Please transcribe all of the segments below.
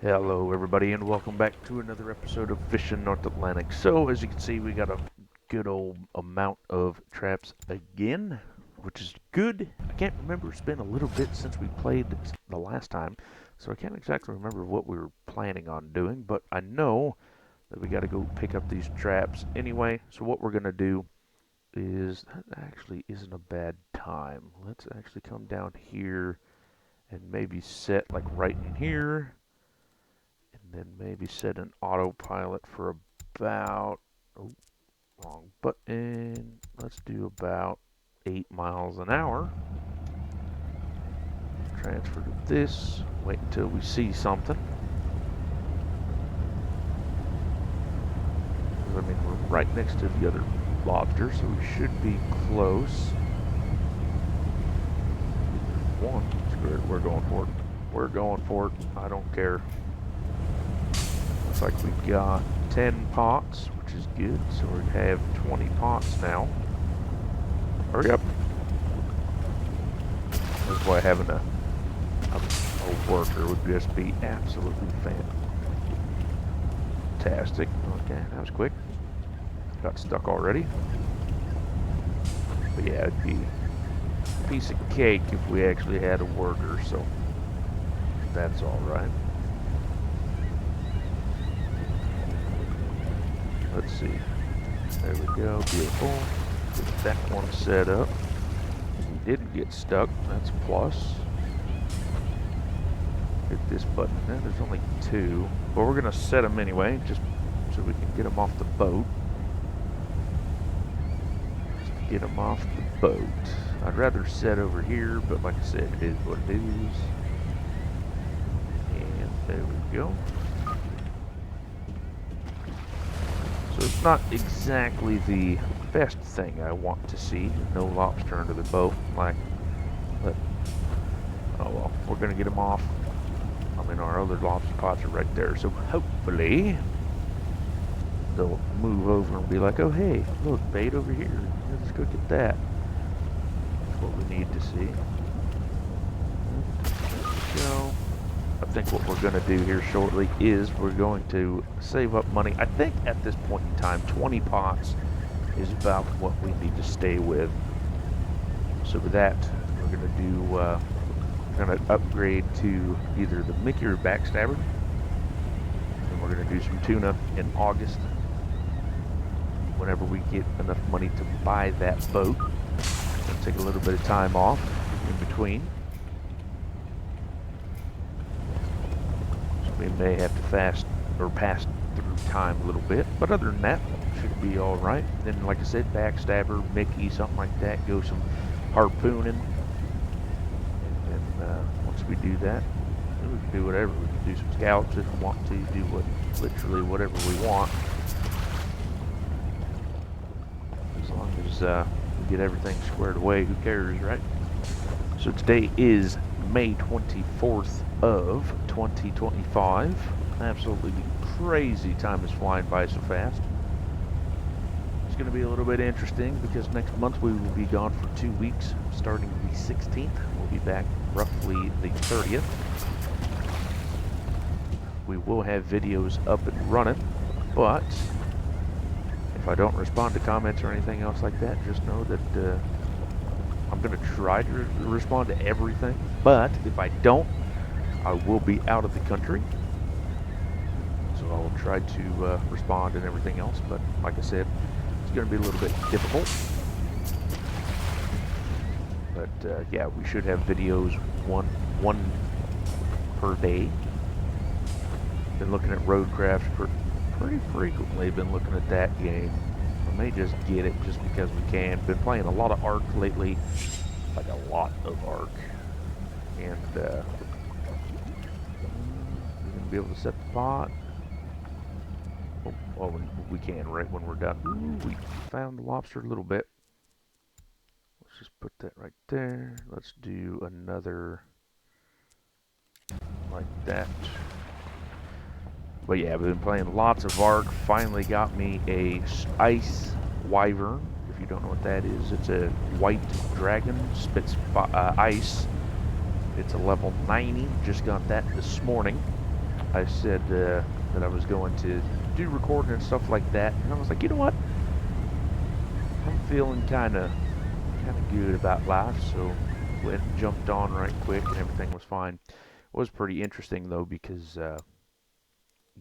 Hello, everybody, and welcome back to another episode of Fishing North Atlantic. So, as you can see, we got a good old amount of traps again, which is good. I can't remember. It's been a little bit since we played the last time, so I can't exactly remember what we were planning on doing, but I know that we got to go pick up these traps anyway. So, what we're going to do is that actually isn't a bad time. Let's actually come down here and maybe set like right in here. And then maybe set an autopilot for about, oh, wrong button. Let's do about 8 miles an hour. Transfer to this. Wait until we see something. I mean, we're right next to the other lobster, so we should be close. One. Screw it. We're going for it. We're going for it. I don't care. Looks like we got 10 pots, which is good. So we have 20 pots now. Hurry up. That's why having a worker would just be absolutely fantastic. Okay, that was quick. Got stuck already. But yeah, it'd be a piece of cake if we actually had a worker, so that's alright. Let's see. There we go. Beautiful. Get that one set up. We didn't get stuck. That's a plus. Hit this button. There's only 2. But we're going to set them anyway, just so we can get them off the boat. Just get them off the boat. I'd rather set over here, but like I said, it is what it is. And there we go. So it's not exactly the best thing I want to see. No lobster under the boat, but oh well, we're gonna get them off. I mean, our other lobster pots are right there, so hopefully they'll move over and be like, "Oh hey, look, bait over here. Let's go get that." That's what we need to see. So I think what we're going to do here shortly is we're going to save up money. I think at this point in time, 20 pots is about what we need to stay with. So with that, we're going to do, we're going to upgrade to either the Mickey or Backstabber. And we're going to do some tuna in August, whenever we get enough money to buy that boat. We'll take a little bit of time off in between. We may have to pass through time a little bit, but other than that, should be all right. Then, like I said, Backstabber, Mickey, something like that, go some harpooning. And then once we do that, we can do whatever. We can do some scallops if we want to, do literally whatever we want. As long as we get everything squared away, who cares, right? So today is May 24th of 2025. Absolutely crazy. Time is flying by so fast. It's going to be a little bit interesting because next month we will be gone for 2 weeks, starting the 16th. We'll be back roughly the 30th. We will have videos up and running, but if I don't respond to comments or anything else like that, just know that I'm going to try to respond to everything, but if I don't, I will be out of the country. So I will try to respond and everything else, but like I said, it's going to be a little bit difficult. But yeah, we should have videos one per day. Been looking at Roadcraft pretty frequently, been looking at that game. I may just get it just because we can. Been playing a lot of Ark lately, like a lot of Ark, and we're gonna be able to set the pot. Oh, well, we can right when we're done. Ooh, we found the lobster a little bit. Let's just put that right there. Let's do another like that. But yeah, I've been playing lots of Ark. Finally got me a ice wyvern. If you don't know what that is, it's a white dragon, spits ice. It's a level 90. Just got that this morning. I said that I was going to do recording and stuff like that, and I was like, you know what? I'm feeling kind of good about life, so went and jumped on right quick, and everything was fine. It was pretty interesting though because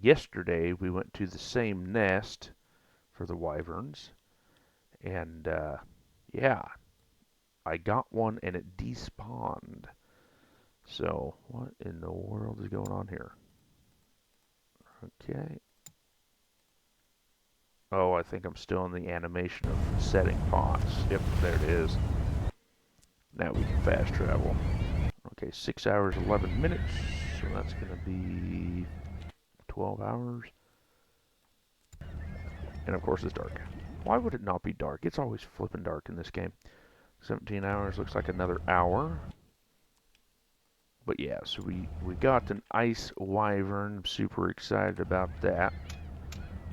yesterday we went to the same nest for the wyverns, and yeah, I got one and it despawned. So what in the world is going on here? Okay. Oh, I think I'm still in the animation of setting pots. Yep, there it is. Now we can fast travel. Okay, 6 hours, 11 minutes. So that's going to be 12 hours. And of course it's dark. Why would it not be dark? It's always flipping dark in this game. 17 hours, looks like another hour. But yeah, so we got an ice wyvern. I'm super excited about that.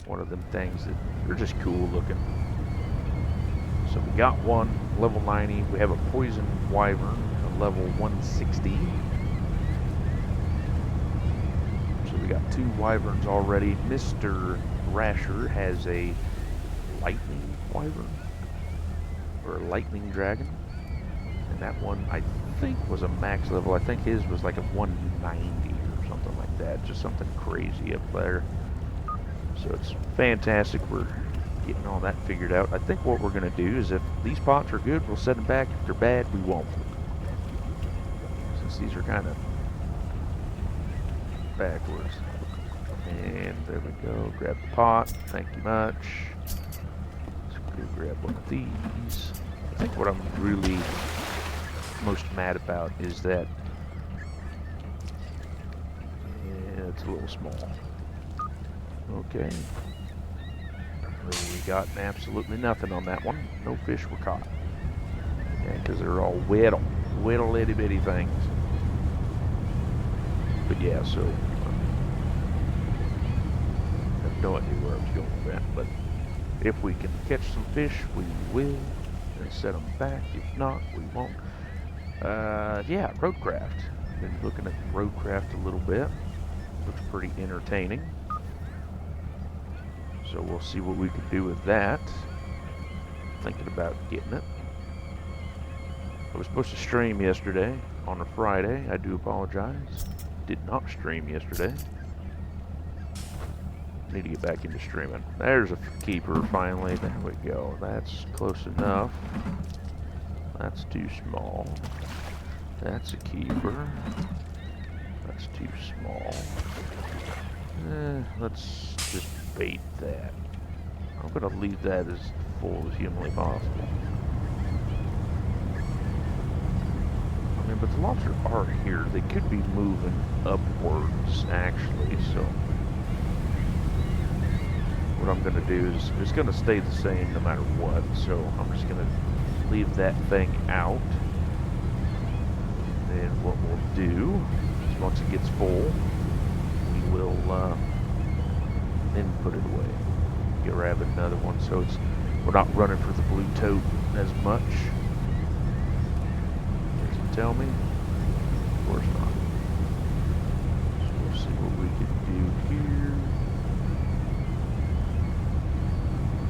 One of them things that are just cool looking. So we got one, level 90. We have a poison wyvern, a level 160. So we got 2 wyverns already. Mr. Rasher has a lightning wyvern, or a lightning dragon. And that one, I think, was a max level. I think his was like a 190 or something like that. Just something crazy up there. So it's fantastic. We're getting all that figured out. I think what we're going to do is if these pots are good, we'll set them back. If they're bad, we won't. Since these are kind of backwards. And there we go. Grab the pot. Thank you much. Let's go grab one of these. I think what I'm really most mad about is that it's a little small. Okay. We got absolutely nothing on that one. No fish were caught. Okay, because they're all little itty bitty things. But yeah, so I have no idea where I was going with that. But if we can catch some fish, we will. And set them back. If not, we won't. Yeah, roadcraft. Been looking at roadcraft a little bit. Looks pretty entertaining. So we'll see what we can do with that. Thinking about getting it. I was supposed to stream yesterday on a Friday. I do apologize. Did not stream yesterday. Need to get back into streaming. There's a keeper finally. There we go. That's close enough. That's too small. That's a keeper. That's too small. Let's just bait that. I'm going to leave that as full as humanly possible. I mean, but the lobster are here. They could be moving upwards, actually, so what I'm going to do is it's going to stay the same no matter what, so I'm just going to leave that thing out. And what we'll do is once it gets full, we will then put it away. Grab another one, so we're not running for the blue toad as much. Does it tell me? Of course not. So we'll see what we can do here.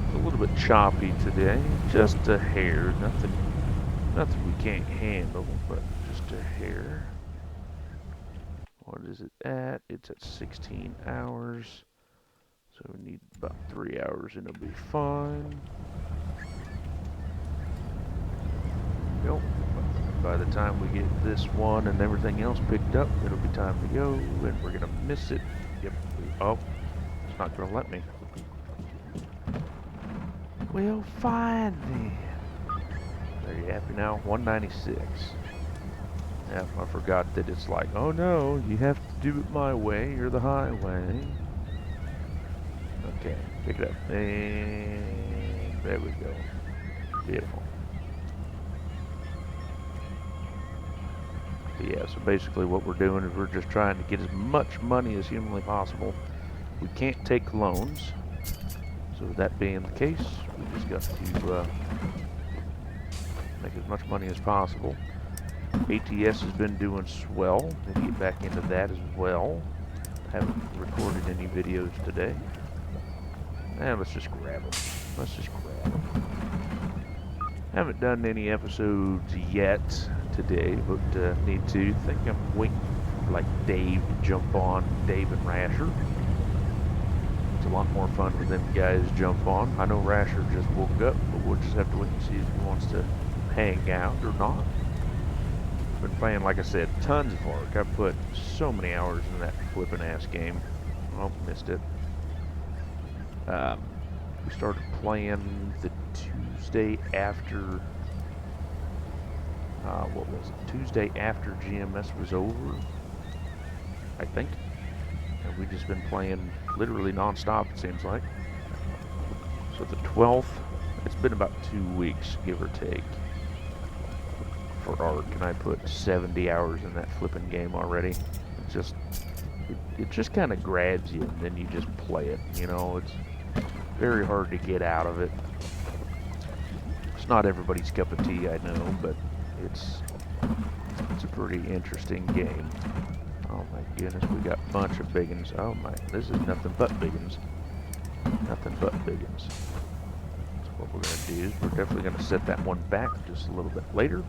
It's a little bit choppy today, just a hair. Nothing we can't handle, but just a hair. What is it at? It's at 16 hours. So we need about 3 hours and it'll be fine. Nope. By the time we get this one and everything else picked up, it'll be time to go, and we're gonna miss it. Yep. Oh, it's not gonna let me. Well, fine then. Are you happy now? 196. Yeah, I forgot that it's like, oh no, you have to do it my way, you're the highway. Okay, pick it up. And there we go. Beautiful. But yeah, so basically what we're doing is we're just trying to get as much money as humanly possible. We can't take loans. So that being the case, we just got to make as much money as possible. ATS has been doing swell. Maybe get back into that as well. Haven't recorded any videos today. And let's just grab them. Let's just grab them. Haven't done any episodes yet today, but need to. Think I'm waiting for like Dave to jump on, Dave and Rasher. It's a lot more fun when them guys jump on. I know Rasher just woke up, but we'll just have to wait and see if he wants to hang out or not. Been playing, like I said, tons of Ark. I've put so many hours in that flippin' ass game. Oh, missed it. We started playing the Tuesday after, what was it? Tuesday after GMS was over, I think. And we've just been playing literally non-stop, it seems like. So the 12th, it's been about 2 weeks, give or take, for Ark, and I put 70 hours in that flipping game already. It just kind of grabs you, and then you just play it, you know. It's very hard to get out of it. It's not everybody's cup of tea, I know, but it's a pretty interesting game. Oh my goodness, we got a bunch of biggins. Oh my, this is nothing but biggins. Nothing but biggins. So what we're gonna do is we're definitely gonna set that one back just a little bit later.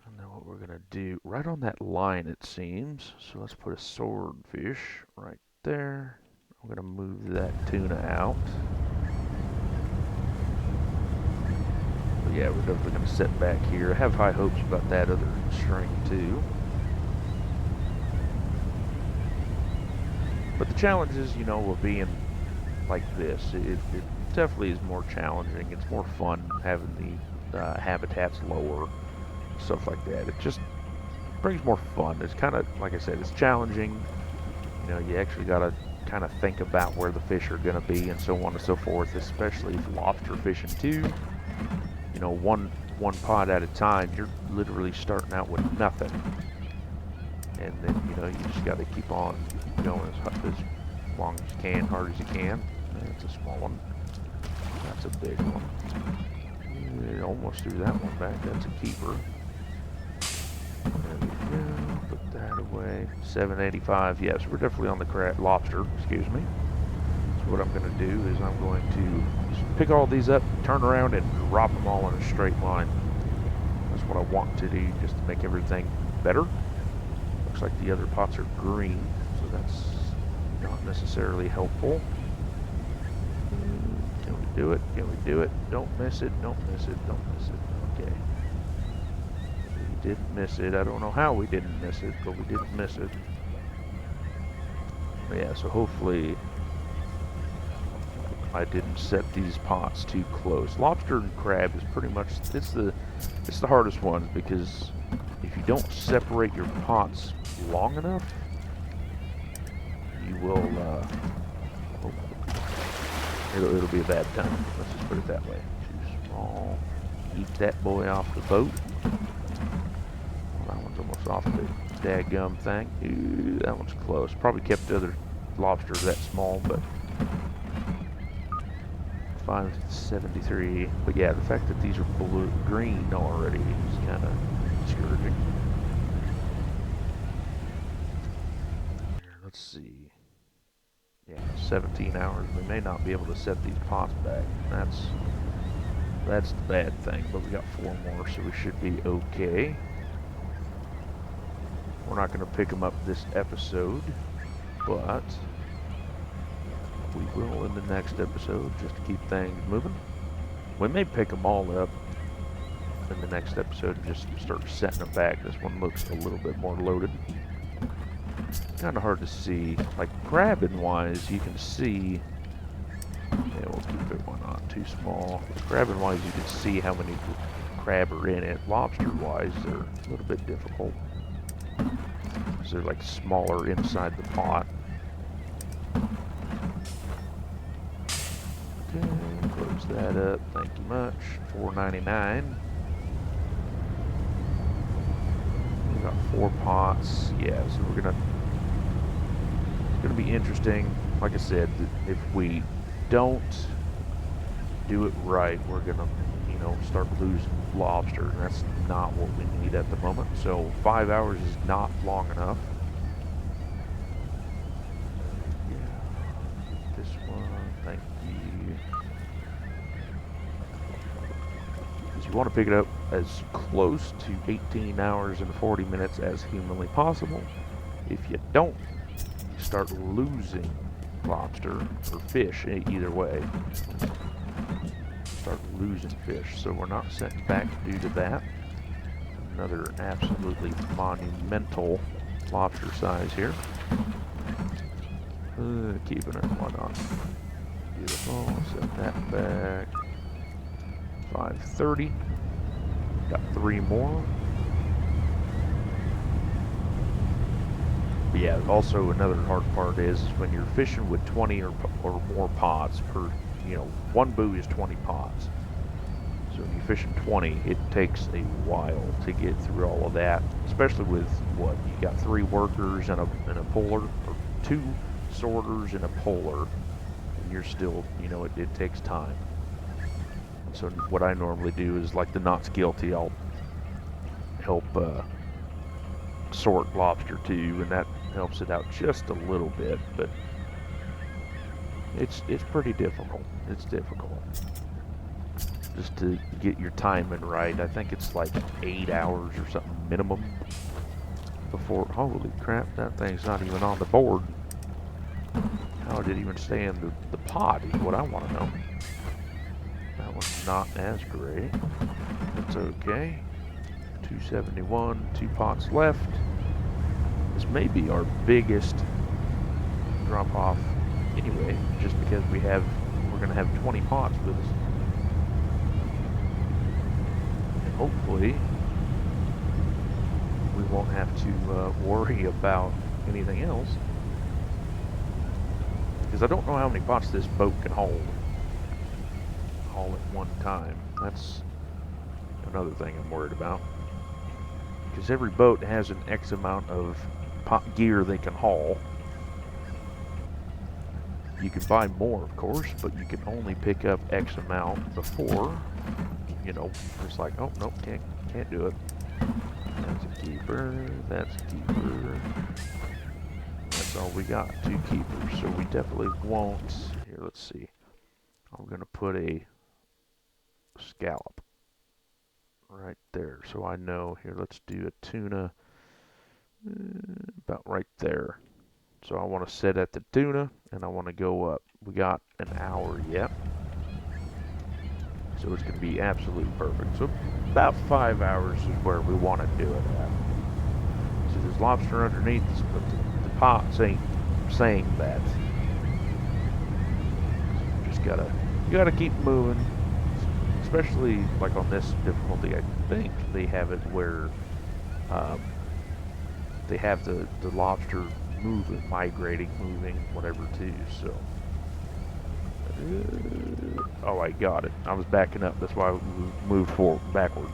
And then what we're gonna do, right on that line it seems, so let's put a swordfish right there. I'm gonna move that tuna out. But yeah, we're definitely gonna set back here. I have high hopes about that other string too. But the challenge is, you know, of being like this, it definitely is more challenging. It's more fun having the habitats lower, stuff like that. It just brings more fun. It's kind of, like I said, it's challenging. You know, you actually got to kind of think about where the fish are going to be and so on and so forth, especially if lobster fishing too. You know, one pot at a time, you're literally starting out with nothing. And then, you know, you just got to keep on going as long as you can, hard as you can. That's a small one. That's a big one. Almost threw that one back. That's a keeper. There we go. Put that away. 785. Yes, we're definitely on the lobster. Excuse me. So what I'm going to do is I'm going to just pick all these up, turn around, and drop them all in a straight line. That's what I want to do, just to make everything better. Looks like the other pots are green, so that's not necessarily helpful. Can we do it? Can we do it? Don't miss it. Don't miss it. Don't miss it. Okay. We didn't miss it. I don't know how we didn't miss it, but we didn't miss it. But yeah, so hopefully I didn't set these pots too close. Lobster and crab is pretty much, it's the hardest one, because if you don't separate your pots long enough, you will, it'll be a bad time. Let's just put it that way. Too small. Eat that boy off the boat. Well, that one's almost off the dadgum thing. Ooh, that one's close. Probably kept the other lobsters that small, but 573. But yeah, the fact that these are green already is kind of discouraging. Let's see. Yeah, 17 hours. We may not be able to set these pots back. That's the bad thing, but we got 4 more, so we should be okay. We're not going to pick them up this episode, but we will in the next episode, just to keep things moving. We may pick them all up in the next episode and just start setting them back. This one looks a little bit more loaded. Kind of hard to see. Like crabbing wise, you can see. Yeah, we'll keep it. Why not? Too small. Crabbing wise, you can see how many crab are in it. Lobster wise, they're a little bit difficult. So they're like smaller inside the pot. Okay, close that up. Thank you much. $4.99. We got 4 pots. Yeah, so we're gonna. It's gonna be interesting. Like I said, if we don't do it right, we're gonna, you know, start losing lobster, and that's not what we need at the moment. So 5 hours is not long enough. want to pick it up as close to 18 hours and 40 minutes as humanly possible. If you don't, you start losing lobster or fish, either way. Start losing fish, so we're not sent back due to that. Another absolutely monumental lobster size here. Keeping it, why not? Beautiful, set that back. 530. Got 3 more. But yeah, also another hard part is when you're fishing with 20 or more pots per, one buoy is 20 pots. So if you're fishing 20, it takes a while to get through all of that, especially with what you got 3 workers and a puller, or 2 sorters and a puller, and you're still, it takes time. So what I normally do is, like the Knots Guilty, I'll help sort lobster too, and that helps it out just a little bit, but it's pretty difficult. It's difficult just to get your timing right. I think it's like 8 hours or something minimum before. Holy crap, that thing's not even on the board. How did it even stay in the pot is what I want to know. That one's not as great. That's okay. 271, 2 pots left. This may be our biggest drop off anyway, just because we're going to have 20 pots with us. And hopefully we won't have to worry about anything else, because I don't know how many pots this boat can hold all at one time. That's another thing I'm worried about, because every boat has an X amount of gear they can haul. You can buy more, of course, but you can only pick up X amount before, it's like, oh, nope, can't do it. That's a keeper, that's a keeper. That's all we got, 2 keepers, so we definitely won't. Here, let's see. I'm going to put a scallop right there, so I know. Here, let's do a tuna about right there. So I want to set at the tuna, and I want to go up. We got an hour yet, so it's going to be absolutely perfect. So about 5 hours is where we want to do it at. So there's lobster underneath us, but the pots ain't saying that. So you gotta keep moving. Especially like on this difficulty, I think they have it where they have the lobster moving, migrating, moving, whatever too. So, oh, I got it. I was backing up. That's why I moved backward.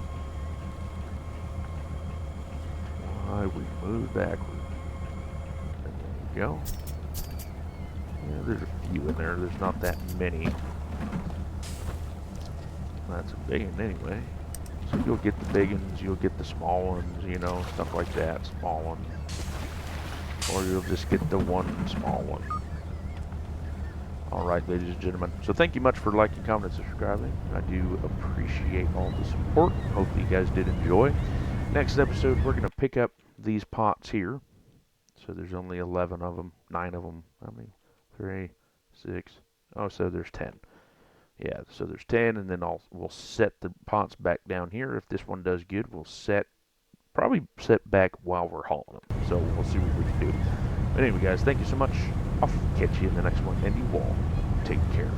Why we moved backward? And there we go. Yeah, there's a few in there. There's not that many. That's a big one anyway. So you'll get the big ones, you'll get the small ones, stuff like that, small ones. Or you'll just get the one small one. Alright, ladies and gentlemen. So thank you much for liking, commenting, and subscribing. I do appreciate all the support. Hopefully you guys did enjoy. Next episode, we're going to pick up these pots here. So there's only 11 of them, 9 of them. How many? 3, 6. Oh, so there's 10. Yeah, so there's 10, and then we'll set the pots back down here. If this one does good, we'll probably set back while we're hauling them. So we'll see what we can do. But anyway, guys, thank you so much. I'll catch you in the next one, and you all take care.